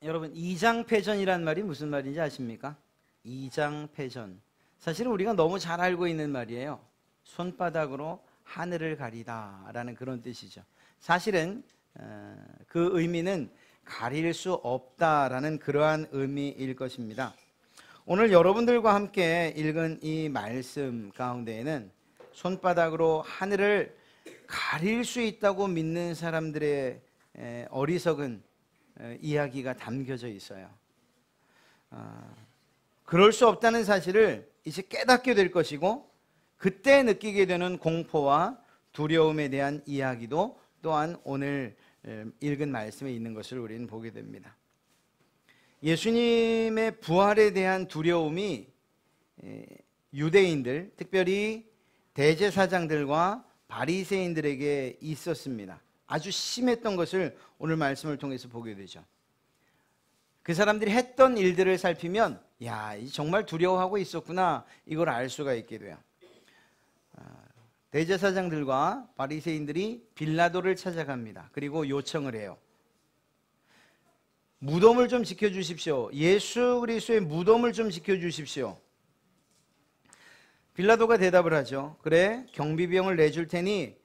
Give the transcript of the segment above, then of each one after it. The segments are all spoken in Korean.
여러분, 이장패전이란 말이 무슨 말인지 아십니까? 이장패전. 사실은 우리가 너무 잘 알고 있는 말이에요. 손바닥으로 하늘을 가리다 라는 그런 뜻이죠. 사실은 그 의미는 가릴 수 없다라는 그러한 의미일 것입니다. 오늘 여러분들과 함께 읽은 이 말씀 가운데에는 손바닥으로 하늘을 가릴 수 있다고 믿는 사람들의 어리석은 이야기가 담겨져 있어요. 그럴 수 없다는 사실을 이제 깨닫게 될 것이고, 그때 느끼게 되는 공포와 두려움에 대한 이야기도 또한 오늘 읽은 말씀에 있는 것을 우리는 보게 됩니다. 예수님의 부활에 대한 두려움이 유대인들, 특별히 대제사장들과 바리새인들에게 있었습니다. 아주 심했던 것을 오늘 말씀을 통해서 보게 되죠. 그 사람들이 했던 일들을 살피면 야, 정말 두려워하고 있었구나, 이걸 알 수가 있게 돼요. 대제사장들과 바리새인들이 빌라도를 찾아갑니다. 그리고 요청을 해요. 무덤을 좀 지켜주십시오. 예수 그리스도의 무덤을 좀 지켜주십시오. 빌라도가 대답을 하죠. 그래, 경비병을 내줄 테니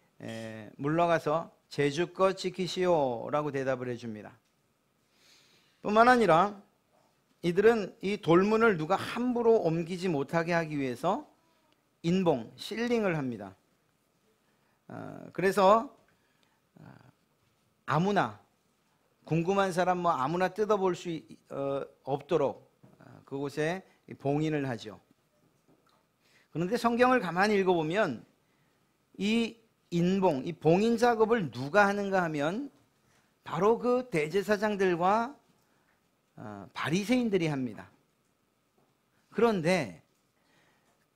물러가서 제주껏 지키시오 라고 대답을 해줍니다. 뿐만 아니라 이들은 이 돌문을 누가 함부로 옮기지 못하게 하기 위해서 인봉, 실링을 합니다. 그래서 아무나, 궁금한 사람 아무나 뜯어볼 수 없도록 그곳에 봉인을 하죠. 그런데 성경을 가만히 읽어보면 이 인봉, 이 봉인 작업을 누가 하는가 하면 바로 그 대제사장들과 바리새인들이 합니다. 그런데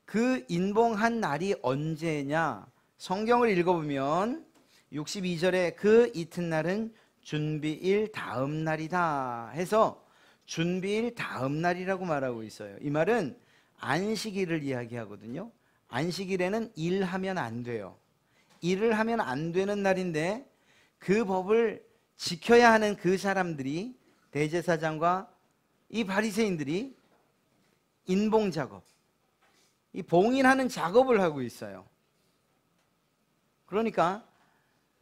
그 인봉한 날이 언제냐? 성경을 읽어보면 62절에 그 이튿날은 준비일 다음 날이다 해서 준비일 다음 날이라고 말하고 있어요. 이 말은 안식일을 이야기하거든요. 안식일에는 일하면 안 돼요. 일을 하면 안 되는 날인데 그 법을 지켜야 하는 그 사람들이, 대제사장과 이 바리새인들이 인봉 작업, 이 봉인하는 작업을 하고 있어요. 그러니까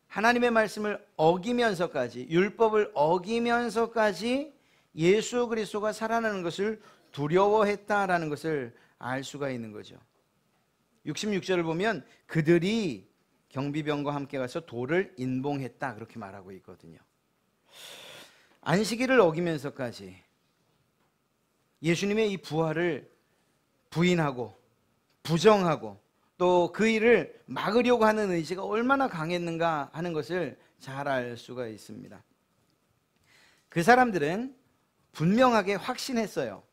하나님의 말씀을 어기면서까지, 율법을 어기면서까지 예수 그리스도가 살아나는 것을 두려워했다라는 것을 알 수가 있는 거죠. 66절을 보면 그들이 경비병과 함께 가서 돌을 인봉했다, 그렇게 말하고 있거든요. 안식일을 어기면서까지 예수님의 이 부활을 부인하고 부정하고 또 그 일을 막으려고 하는 의지가 얼마나 강했는가 하는 것을 잘 알 수가 있습니다. 그 사람들은 분명하게 확신했어요.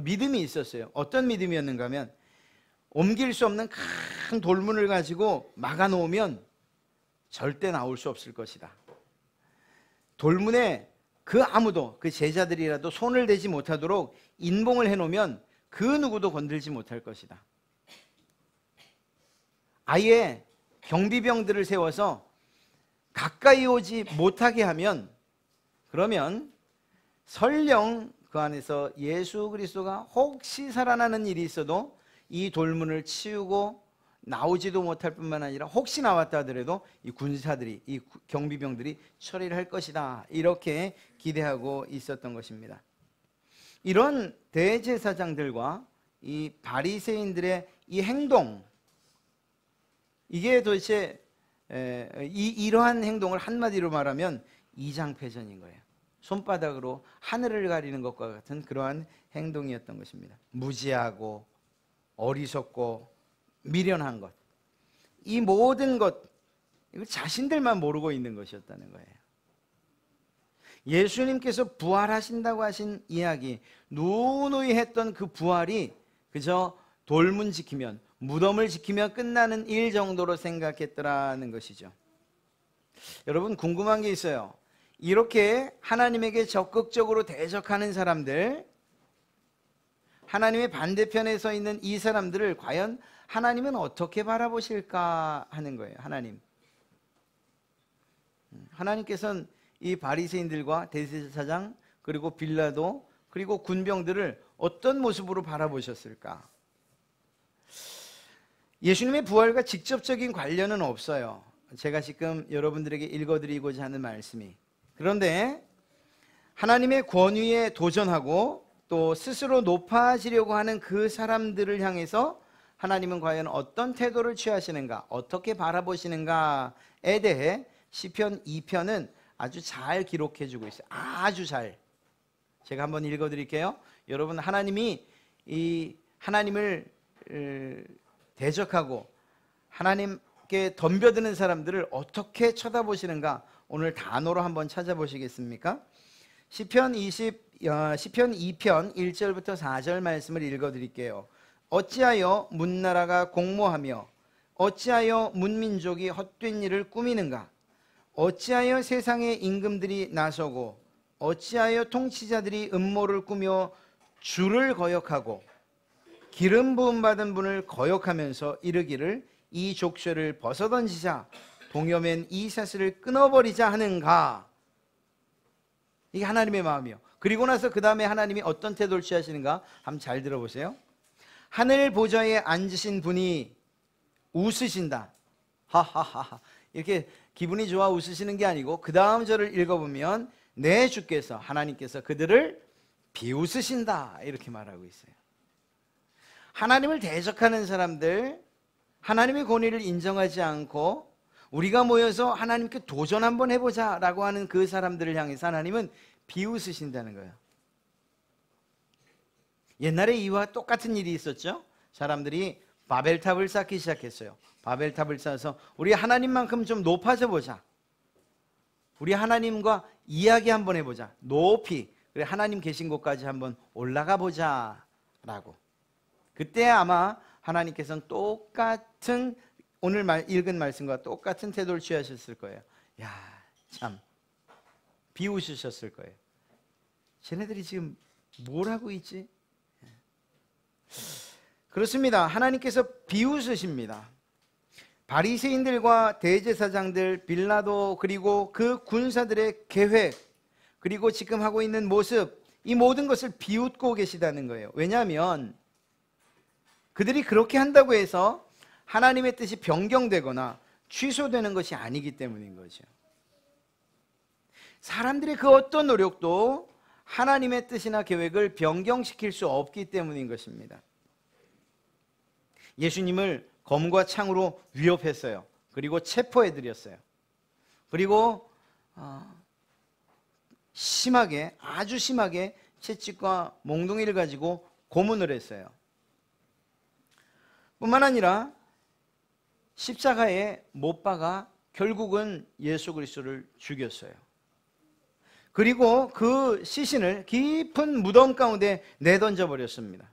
믿음이 있었어요. 어떤 믿음이었는가 하면 옮길 수 없는 큰 돌문을 가지고 막아놓으면 절대 나올 수 없을 것이다. 돌문에 그 아무도, 그 제자들이라도 손을 대지 못하도록 인봉을 해놓으면 그 누구도 건들지 못할 것이다. 아예 경비병들을 세워서 가까이 오지 못하게 하면, 그러면 설령 그 안에서 예수 그리스도가 혹시 살아나는 일이 있어도 이 돌문을 치우고 나오지도 못할 뿐만 아니라 혹시 나왔다 하더라도 이 군사들이, 이 경비병들이 처리를 할 것이다, 이렇게 기대하고 있었던 것입니다. 이런 대제사장들과 이 바리새인들의 이 행동, 이게 도대체 이러한 행동을 한마디로 말하면 이장패전인 거예요. 손바닥으로 하늘을 가리는 것과 같은 그러한 행동이었던 것입니다. 무지하고 어리석고 미련한 것, 이 모든 것, 이걸 자신들만 모르고 있는 것이었다는 거예요. 예수님께서 부활하신다고 하신 이야기, 누누이 했던 그 부활이 그저 돌문 지키면, 무덤을 지키면 끝나는 일 정도로 생각했더라는 것이죠. 여러분, 궁금한 게 있어요. 이렇게 하나님에게 적극적으로 대적하는 사람들, 하나님의 반대편에 서 있는 이 사람들을 과연 하나님은 어떻게 바라보실까 하는 거예요. 하나님께서는 이 바리새인들과 대제사장, 그리고 빌라도, 그리고 군병들을 어떤 모습으로 바라보셨을까? 예수님의 부활과 직접적인 관련은 없어요. 제가 지금 여러분들에게 읽어드리고자 하는 말씀이. 그런데 하나님의 권위에 도전하고 또 스스로 높아지려고 하는 그 사람들을 향해서 하나님은 과연 어떤 태도를 취하시는가, 어떻게 바라보시는가에 대해 시편 2편은 아주 잘 기록해주고 있어요. 아주 잘. 제가 한번 읽어드릴게요. 여러분, 하나님이 이 하나님을 대적하고 하나님께 덤벼드는 사람들을 어떻게 쳐다보시는가, 오늘 단어로 한번 찾아보시겠습니까? 시편 2편 1절부터 4절 말씀을 읽어드릴게요. 어찌하여 문나라가 공모하며 어찌하여 문민족이 헛된 일을 꾸미는가? 어찌하여 세상의 임금들이 나서고 어찌하여 통치자들이 음모를 꾸며 주를 거역하고 기름 부음 받은 분을 거역하면서 이르기를 이 족쇄를 벗어던지자, 동여맨 이 사슬을 끊어버리자 하는가? 이게 하나님의 마음이요. 그리고 나서 그 다음에 하나님이 어떤 태도를 취하시는가 한번 잘 들어보세요. 하늘 보좌에 앉으신 분이 웃으신다. 하하하하. 이렇게 기분이 좋아 웃으시는 게 아니고 그 다음 절을 읽어보면 내 주께서, 하나님께서 그들을 비웃으신다, 이렇게 말하고 있어요. 하나님을 대적하는 사람들, 하나님의 권위를 인정하지 않고 우리가 모여서 하나님께 도전 한번 해보자 라고 하는 그 사람들을 향해서 하나님은 비웃으신다는 거예요. 옛날에 이와 똑같은 일이 있었죠. 사람들이 바벨탑을 쌓기 시작했어요. 바벨탑을 쌓아서 우리 하나님만큼 좀 높아져 보자, 우리 하나님과 이야기 한번 해보자, 높이, 그래 하나님 계신 곳까지 한번 올라가 보자 라고. 그때 아마 하나님께서는 똑같은, 오늘 읽은 말씀과 똑같은 태도를 취하셨을 거예요. 야, 참 비웃으셨을 거예요. 쟤네들이 지금 뭘 하고 있지? 그렇습니다. 하나님께서 비웃으십니다. 바리새인들과 대제사장들, 빌라도, 그리고 그 군사들의 계획, 그리고 지금 하고 있는 모습, 이 모든 것을 비웃고 계시다는 거예요. 왜냐하면 그들이 그렇게 한다고 해서 하나님의 뜻이 변경되거나 취소되는 것이 아니기 때문인 거죠. 사람들의 그 어떤 노력도 하나님의 뜻이나 계획을 변경시킬 수 없기 때문인 것입니다. 예수님을 검과 창으로 위협했어요. 그리고 체포해드렸어요. 그리고 심하게, 아주 심하게 채찍과 몽둥이를 가지고 고문을 했어요. 뿐만 아니라 십자가에 못 박아 결국은 예수 그리스도를 죽였어요. 그리고 그 시신을 깊은 무덤 가운데 내던져 버렸습니다.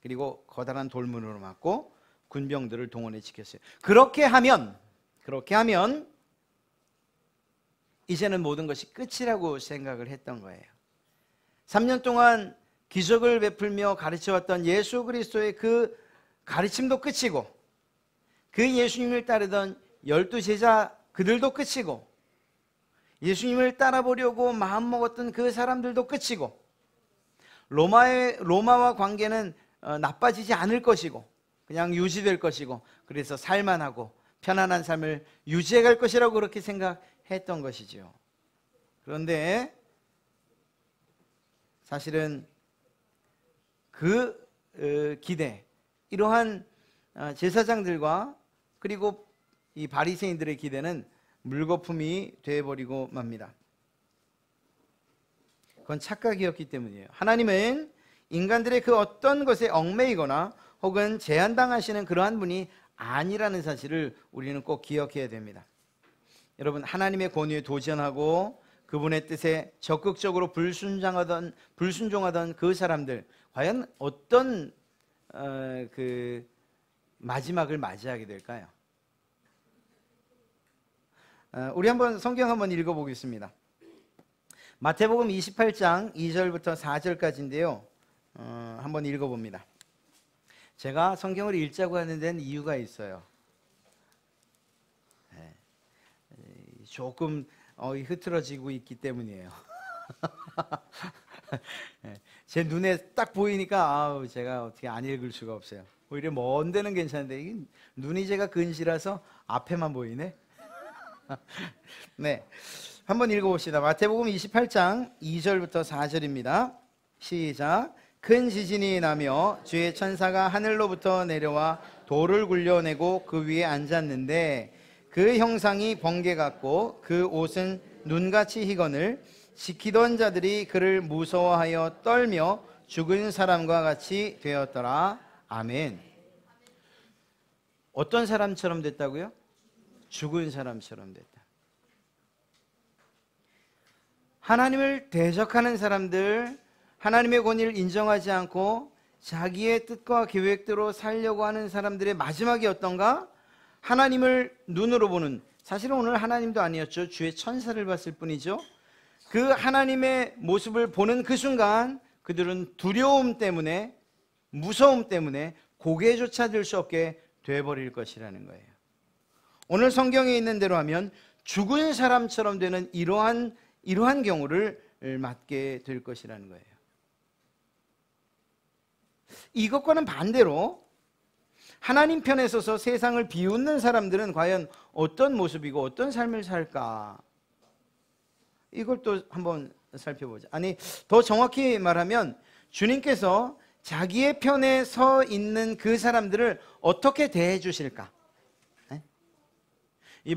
그리고 커다란 돌문으로 막고 군병들을 동원해 지켰어요. 그렇게 하면 이제는 모든 것이 끝이라고 생각을 했던 거예요. 3년 동안 기적을 베풀며 가르쳐왔던 예수 그리스도의 그 가르침도 끝이고, 그 예수님을 따르던 12제자 그들도 끝이고, 예수님을 따라보려고 마음먹었던 그 사람들도 끝이고, 로마와 관계는 나빠지지 않을 것이고 그냥 유지될 것이고, 그래서 살만하고 편안한 삶을 유지해 갈 것이라고 그렇게 생각했던 것이죠. 그런데 사실은 그 기대, 이러한 제사장들과 그리고 이 바리새인들의 기대는 물거품이 되어버리고 맙니다. 그건 착각이었기 때문이에요. 하나님은 인간들의 그 어떤 것에 얽매이거나 혹은 제한당하시는 그러한 분이 아니라는 사실을 우리는 꼭 기억해야 됩니다. 여러분, 하나님의 권위에 도전하고 그분의 뜻에 적극적으로 불순종하던 그 사람들, 과연 어떤 그 마지막을 맞이하게 될까요? 우리 한번 성경 한번 읽어보겠습니다. 마태복음 28장 2절부터 4절까지인데요. 한번 읽어봅니다. 제가 성경을 읽자고 하는 데는 이유가 있어요. 조금 흐트러지고 있기 때문이에요. 제 눈에 딱 보이니까 아우 제가 어떻게 안 읽을 수가 없어요. 오히려 먼 데는 괜찮은데 이 눈이 제가 근시라서 앞에만 보이네. 네, 한번 읽어봅시다. 마태복음 28장 2절부터 4절입니다. 시작. 큰 지진이 나며 주의 천사가 하늘로부터 내려와 돌을 굴려내고 그 위에 앉았는데 그 형상이 번개 같고 그 옷은 눈같이 희건을 지키던 자들이 그를 무서워하여 떨며 죽은 사람과 같이 되었더라. 아멘. 어떤 사람처럼 됐다고요? 죽은 사람처럼 됐다. 하나님을 대적하는 사람들, 하나님의 권위를 인정하지 않고 자기의 뜻과 계획대로 살려고 하는 사람들의 마지막이 어떤가? 하나님을 눈으로 보는, 사실은 오늘 하나님도 아니었죠. 주의 천사를 봤을 뿐이죠. 그 하나님의 모습을 보는 그 순간 그들은 두려움 때문에, 무서움 때문에 고개조차 들 수 없게 돼버릴 것이라는 거예요. 오늘 성경에 있는 대로 하면 죽은 사람처럼 되는 이러한 경우를 맞게 될 것이라는 거예요. 이것과는 반대로 하나님 편에 서서 세상을 비웃는 사람들은 과연 어떤 모습이고 어떤 삶을 살까? 이걸 또 한번 살펴보자. 아니, 더 정확히 말하면 주님께서 자기의 편에 서 있는 그 사람들을 어떻게 대해 주실까?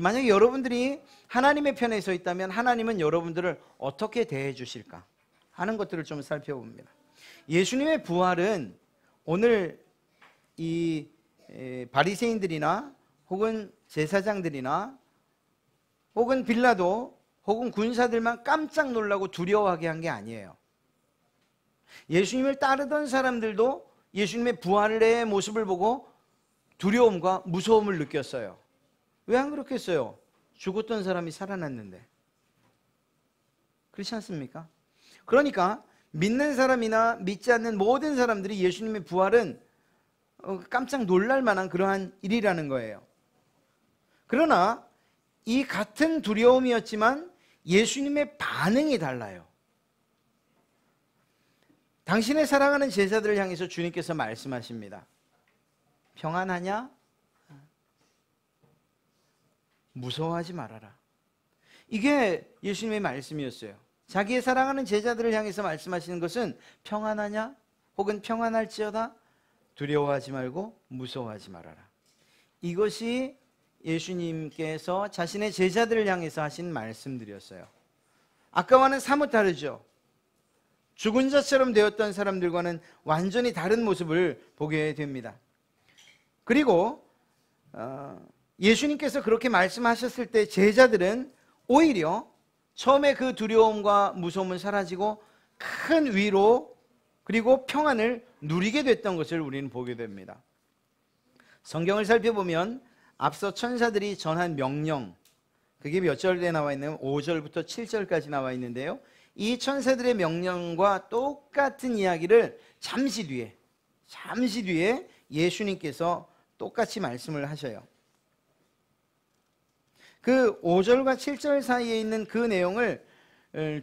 만약에 여러분들이 하나님의 편에 서 있다면 하나님은 여러분들을 어떻게 대해 주실까 하는 것들을 좀 살펴봅니다. 예수님의 부활은 오늘 이 바리새인들이나 혹은 제사장들이나 혹은 빌라도 혹은 군사들만 깜짝 놀라고 두려워하게 한 게 아니에요. 예수님을 따르던 사람들도 예수님의 부활의 모습을 보고 두려움과 무서움을 느꼈어요. 왜 안 그렇겠어요? 죽었던 사람이 살아났는데. 그렇지 않습니까? 그러니까 믿는 사람이나 믿지 않는 모든 사람들이 예수님의 부활은 깜짝 놀랄 만한 그러한 일이라는 거예요. 그러나 이 같은 두려움이었지만 예수님의 반응이 달라요. 당신의 사랑하는 제자들을 향해서 주님께서 말씀하십니다. 평안하냐? 무서워하지 말아라. 이게 예수님의 말씀이었어요. 자기의 사랑하는 제자들을 향해서 말씀하시는 것은 평안하냐? 혹은 평안할지어다? 두려워하지 말고 무서워하지 말아라. 이것이 예수님께서 자신의 제자들을 향해서 하신 말씀들이었어요. 아까와는 사뭇 다르죠. 죽은 자처럼 되었던 사람들과는 완전히 다른 모습을 보게 됩니다. 그리고 예수님께서 그렇게 말씀하셨을 때 제자들은 오히려 처음에 그 두려움과 무서움은 사라지고 큰 위로 그리고 평안을 누리게 됐던 것을 우리는 보게 됩니다. 성경을 살펴보면 앞서 천사들이 전한 명령, 그게 몇 절에 나와 있나요? 5절부터 7절까지 나와 있는데요. 이 천사들의 명령과 똑같은 이야기를 잠시 뒤에 예수님께서 똑같이 말씀을 하셔요. 그 5절과 7절 사이에 있는 그 내용을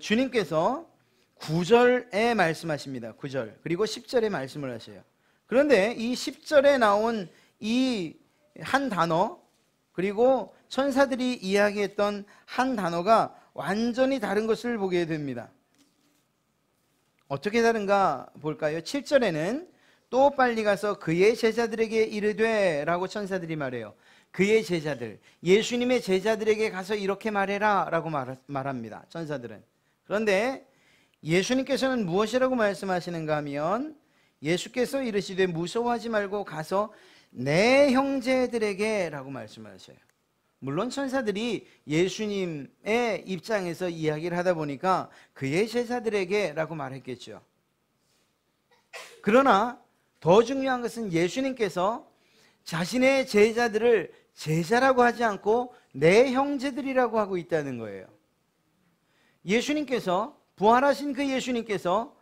주님께서 9절에 말씀하십니다. 9절. 그리고 10절에 말씀을 하셔요. 그런데 이 10절에 나온 이 한 단어, 그리고 천사들이 이야기했던 한 단어가 완전히 다른 것을 보게 됩니다. 어떻게 다른가 볼까요? 7절에는 또 빨리 가서 그의 제자들에게 이르되 라고 천사들이 말해요. 그의 제자들, 예수님의 제자들에게 가서 이렇게 말해라 라고 말합니다. 천사들은. 그런데 예수님께서는 무엇이라고 말씀하시는가 하면 예수께서 이르시되 무서워하지 말고 가서 내 형제들에게 라고 말씀하셔요. 물론 천사들이 예수님의 입장에서 이야기를 하다 보니까 그의 제자들에게 라고 말했겠죠. 그러나 더 중요한 것은 예수님께서 자신의 제자들을 제자라고 하지 않고 내 형제들이라고 하고 있다는 거예요. 예수님께서, 부활하신 그 예수님께서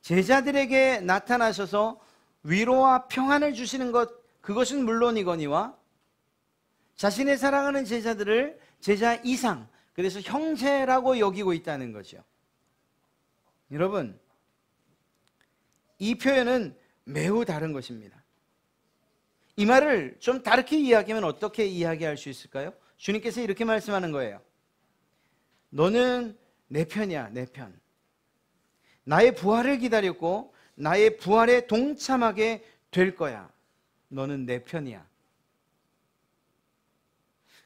제자들에게 나타나셔서 위로와 평안을 주시는 것, 그것은 물론이거니와 자신의 사랑하는 제자들을 제자 이상, 그래서 형제라고 여기고 있다는 거죠. 여러분, 이 표현은 매우 다른 것입니다. 이 말을 좀 다르게 이야기하면 어떻게 이야기할 수 있을까요? 주님께서 이렇게 말씀하는 거예요. 너는 내 편이야, 내 편. 나의 부활을 기다렸고 나의 부활에 동참하게 될 거야. 너는 내 편이야.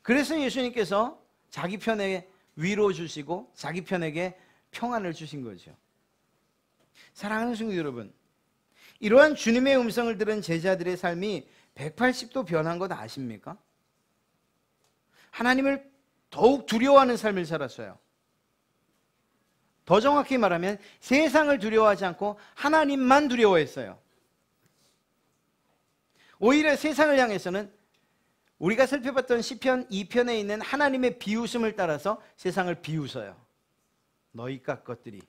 그래서 예수님께서 자기 편에 위로 주시고 자기 편에게 평안을 주신 거죠. 사랑하는 성도 여러분, 이러한 주님의 음성을 들은 제자들의 삶이 180도 변한 것 아십니까? 하나님을 더욱 두려워하는 삶을 살았어요. 더 정확히 말하면 세상을 두려워하지 않고 하나님만 두려워했어요. 오히려 세상을 향해서는 우리가 살펴봤던 시편 2편에 있는 하나님의 비웃음을 따라서 세상을 비웃어요. 너희깟 것들이.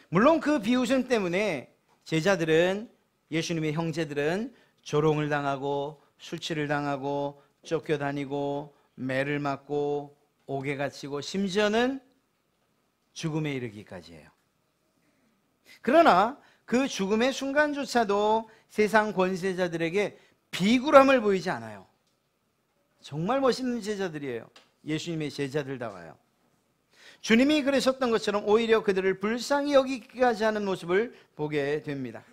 물론 그 비웃음 때문에 제자들은, 예수님의 형제들은 조롱을 당하고 술취를 당하고 쫓겨다니고 매를 맞고 옥에 갇히고 심지어는 죽음에 이르기까지 해요. 그러나 그 죽음의 순간조차도 세상 권세자들에게 비굴함을 보이지 않아요. 정말 멋있는 제자들이에요. 예수님의 제자들다워요. 주님이 그러셨던 것처럼 오히려 그들을 불쌍히 여기기까지 하는 모습을 보게 됩니다.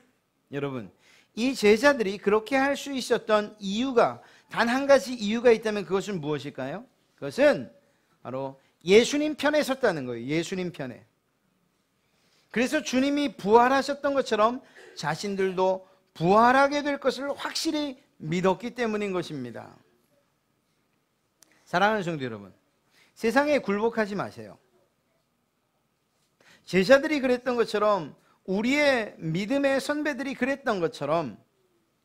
여러분, 이 제자들이 그렇게 할 수 있었던 이유가, 단 한 가지 이유가 있다면 그것은 무엇일까요? 그것은 바로 예수님 편에 섰다는 거예요. 예수님 편에. 그래서 주님이 부활하셨던 것처럼 자신들도 부활하게 될 것을 확실히 믿었기 때문인 것입니다. 사랑하는 성도 여러분, 세상에 굴복하지 마세요. 제자들이 그랬던 것처럼, 우리의 믿음의 선배들이 그랬던 것처럼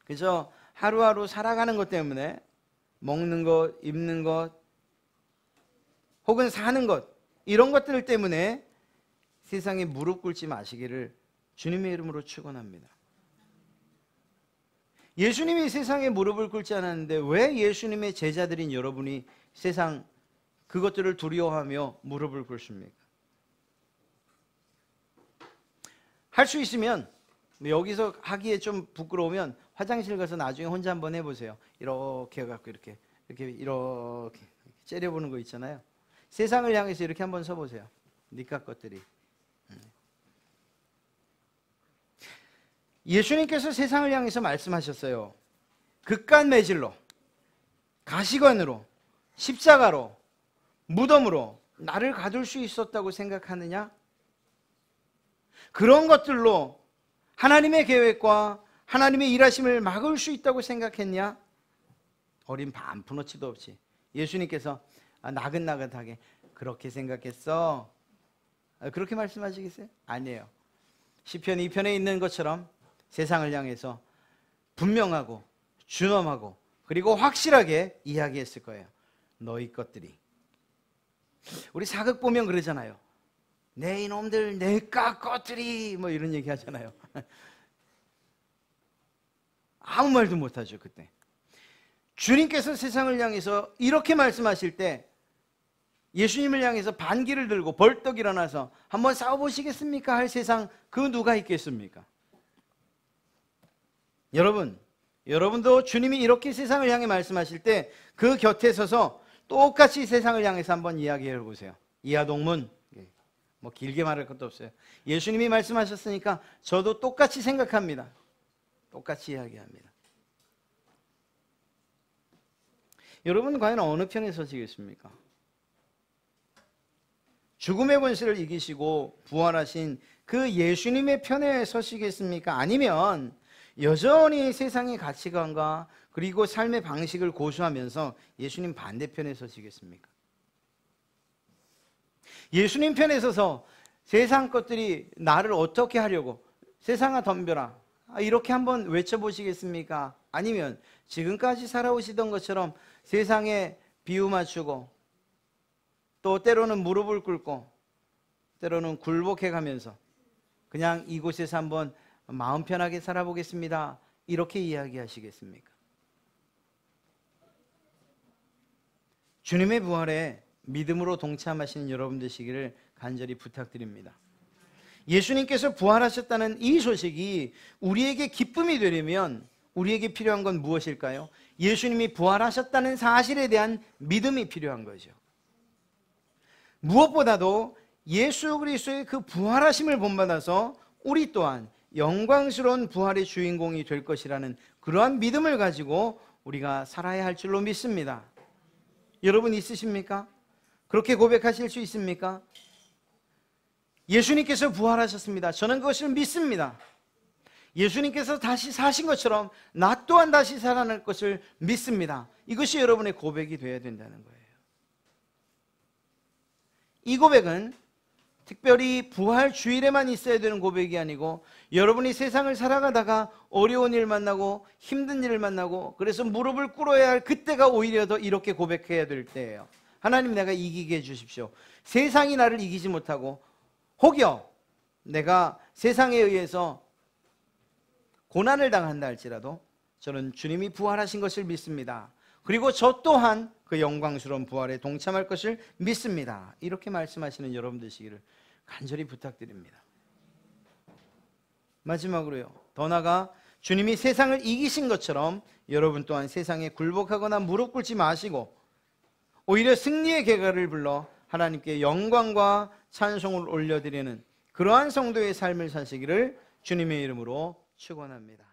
그저 하루하루 살아가는 것 때문에 먹는 것, 입는 것, 혹은 사는 것, 이런 것들 때문에 세상에 무릎 꿇지 마시기를 주님의 이름으로 축원합니다. 예수님이 세상에 무릎을 꿇지 않았는데 왜 예수님의 제자들인 여러분이 세상 그것들을 두려워하며 무릎을 꿇습니까? 할 수 있으면, 여기서 하기에 좀 부끄러우면 화장실 가서 나중에 혼자 한번 해보세요. 이렇게 해갖고 이렇게 째려보는 거 있잖아요. 세상을 향해서 이렇게 한번 서보세요. 니까 것들이. 예수님께서 세상을 향해서 말씀하셨어요. 극간 매질로, 가시관으로, 십자가로, 무덤으로 나를 가둘 수 있었다고 생각하느냐? 그런 것들로 하나님의 계획과 하나님의 일하심을 막을 수 있다고 생각했냐? 어린 반푼어치도 없이 예수님께서 나긋나긋하게 그렇게 생각했어? 그렇게 말씀하시겠어요? 아니에요. 시편 2편에 있는 것처럼 세상을 향해서 분명하고 준엄하고 그리고 확실하게 이야기했을 거예요. 너희 것들이. 우리 사극 보면 그러잖아요. 내 이놈들, 내까 것들이, 뭐 이런 얘기 하잖아요. 아무 말도 못하죠, 그때. 주님께서 세상을 향해서 이렇게 말씀하실 때 예수님을 향해서 반기를 들고 벌떡 일어나서 한번 싸워보시겠습니까? 할 세상 그 누가 있겠습니까? 여러분도 주님이 이렇게 세상을 향해 말씀하실 때 그 곁에 서서 똑같이 세상을 향해서 한번 이야기해 보세요. 이하동문, 뭐 길게 말할 것도 없어요. 예수님이 말씀하셨으니까 저도 똑같이 생각합니다. 똑같이 이야기합니다. 여러분 과연 어느 편에 서시겠습니까? 죽음의 권세를 이기시고 부활하신 그 예수님의 편에 서시겠습니까? 아니면 여전히 세상의 가치관과 그리고 삶의 방식을 고수하면서 예수님 반대편에 서시겠습니까? 예수님 편에 서서 세상 것들이 나를 어떻게 하려고, 세상아 덤벼라, 이렇게 한번 외쳐보시겠습니까? 아니면 지금까지 살아오시던 것처럼 세상에 비유 맞추고 또 때로는 무릎을 꿇고 때로는 굴복해가면서 그냥 이곳에서 한번 마음 편하게 살아보겠습니다, 이렇게 이야기하시겠습니까? 주님의 부활에 믿음으로 동참하시는 여러분 되시기를 간절히 부탁드립니다. 예수님께서 부활하셨다는 이 소식이 우리에게 기쁨이 되려면 우리에게 필요한 건 무엇일까요? 예수님이 부활하셨다는 사실에 대한 믿음이 필요한 거죠. 무엇보다도 예수 그리스도의 그 부활하심을 본받아서 우리 또한 영광스러운 부활의 주인공이 될 것이라는 그러한 믿음을 가지고 우리가 살아야 할 줄로 믿습니다. 여러분 있으십니까? 그렇게 고백하실 수 있습니까? 예수님께서 부활하셨습니다. 저는 그것을 믿습니다. 예수님께서 다시 사신 것처럼 나 또한 다시 살아날 것을 믿습니다. 이것이 여러분의 고백이 되어야 된다는 거예요. 이 고백은 특별히 부활 주일에만 있어야 되는 고백이 아니고 여러분이 세상을 살아가다가 어려운 일 만나고 힘든 일을 만나고 그래서 무릎을 꿇어야 할 그때가 오히려 더 이렇게 고백해야 될 때예요. 하나님, 내가 이기게 해주십시오. 세상이 나를 이기지 못하고 혹여 내가 세상에 의해서 고난을 당한다 할지라도 저는 주님이 부활하신 것을 믿습니다. 그리고 저 또한 그 영광스러운 부활에 동참할 것을 믿습니다. 이렇게 말씀하시는 여러분 되시기를 간절히 부탁드립니다. 마지막으로요, 더 나아가 주님이 세상을 이기신 것처럼 여러분 또한 세상에 굴복하거나 무릎 꿇지 마시고 오히려 승리의 계가를 불러 하나님께 영광과 찬송을 올려드리는 그러한 성도의 삶을 사시기를 주님의 이름으로 축원합니다.